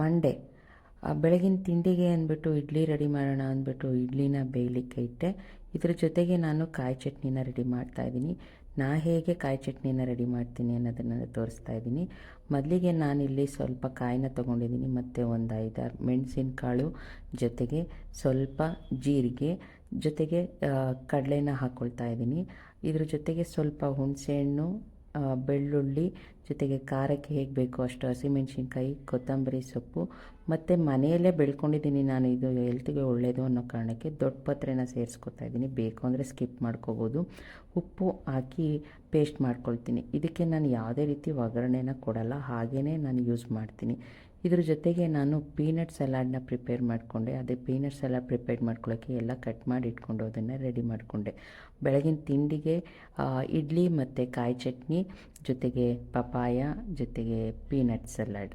Monday ಬೆಳಗಿನ ತಿಂಡಿಗೆ ಅಂದ್ಬಿಟ್ಟು ಇಡ್ಲಿ ರೆಡಿ ಮಾಡೋಣ ಅಂದ್ಬಿಟ್ಟು ಇಡ್ಲಿನ ಬೇಯಲಿಕ್ಕೆ ಇಟ್ಟೆ. ಇದ್ರ ಜೊತೆಗೆ ನಾನು ಕಾಯಿ ಚಟ್ನಿನ ರೆಡಿ ಮಾಡ್ತಾಯಿದ್ದೀನಿ. ಹೇಗೆ ಕಾಯಿ ಚಟ್ನಿನ ರೆಡಿ ಮಾಡ್ತೀನಿ ಅನ್ನೋದನ್ನು ತೋರಿಸ್ತಾ ಇದ್ದೀನಿ. ಮೊದಲಿಗೆ ನಾನಿಲ್ಲಿ ಸ್ವಲ್ಪ ಕಾಯಿನ ತೊಗೊಂಡಿದ್ದೀನಿ ಮತ್ತು ಒಂದು 5-6 ಮೆಣಸಿನಕಾಳು, ಜೊತೆಗೆ ಸ್ವಲ್ಪ ಜೀರಿಗೆ, ಜೊತೆಗೆ ಕಡಲೆನ ಹಾಕ್ಕೊಳ್ತಾ ಇದ್ದೀನಿ. ಇದ್ರ ಜೊತೆಗೆ ಸ್ವಲ್ಪ ಹುಣಸೆಹಣ್ಣು, ಬೆಳ್ಳುಳ್ಳಿ, ಜೊತೆಗೆ ಖಾರಕ್ಕೆ ಹೇಗೆ ಬೇಕೋ ಅಷ್ಟು ಹಸಿಮೆಣಸಿನ್ಕಾಯಿ, ಕೊತ್ತಂಬರಿ ಸೊಪ್ಪು ಮತ್ತು ಮನೆಯಲ್ಲೇ ಬೆಳ್ಕೊಂಡಿದ್ದೀನಿ ನಾನು. ಇದು ಹೆಲ್ತ್ಗೆ ಒಳ್ಳೆಯದು ಅನ್ನೋ ಕಾರಣಕ್ಕೆ ದೊಡ್ಡ ಪತ್ರೆನ ಸೇರಿಸ್ಕೊತಾ ಇದ್ದೀನಿ. ಬೇಕು ಅಂದರೆ ಸ್ಕಿಪ್ ಮಾಡ್ಕೋಬೋದು. ಉಪ್ಪು ಹಾಕಿ ಪೇಸ್ಟ್ ಮಾಡ್ಕೊಳ್ತೀನಿ. ಇದಕ್ಕೆ ನಾನು ಯಾವುದೇ ರೀತಿ ಒಗ್ಗರಣೆನ ಕೊಡಲ್ಲ, ಹಾಗೇ ನಾನು ಯೂಸ್ ಮಾಡ್ತೀನಿ. ಇದ್ರ ಜೊತೆಗೆ ನಾನು ಪೀನಟ್ ಸಲಾಡ್ನ ಪ್ರಿಪೇರ್ ಮಾಡಿಕೊಂಡೆ. ಅದೇ ಪೀನಟ್ ಸಲಾಡ್ ಪ್ರಿಪೇರ್ ಮಾಡ್ಕೊಳ್ಳೋಕ್ಕೆ ಎಲ್ಲ ಕಟ್ ಮಾಡಿ ಇಟ್ಕೊಂಡು ಅದನ್ನು ರೆಡಿ ಮಾಡಿಕೊಂಡೆ. ಬೆಳಗಿನ ತಿಂಡಿಗೆ ಇಡ್ಲಿ ಮತ್ತು ಕಾಯಿ ಚಟ್ನಿ, ಜೊತೆಗೆ ಪಪಾಯ, ಜೊತೆಗೆ ಪೀನಟ್ ಸಲಾಡ್.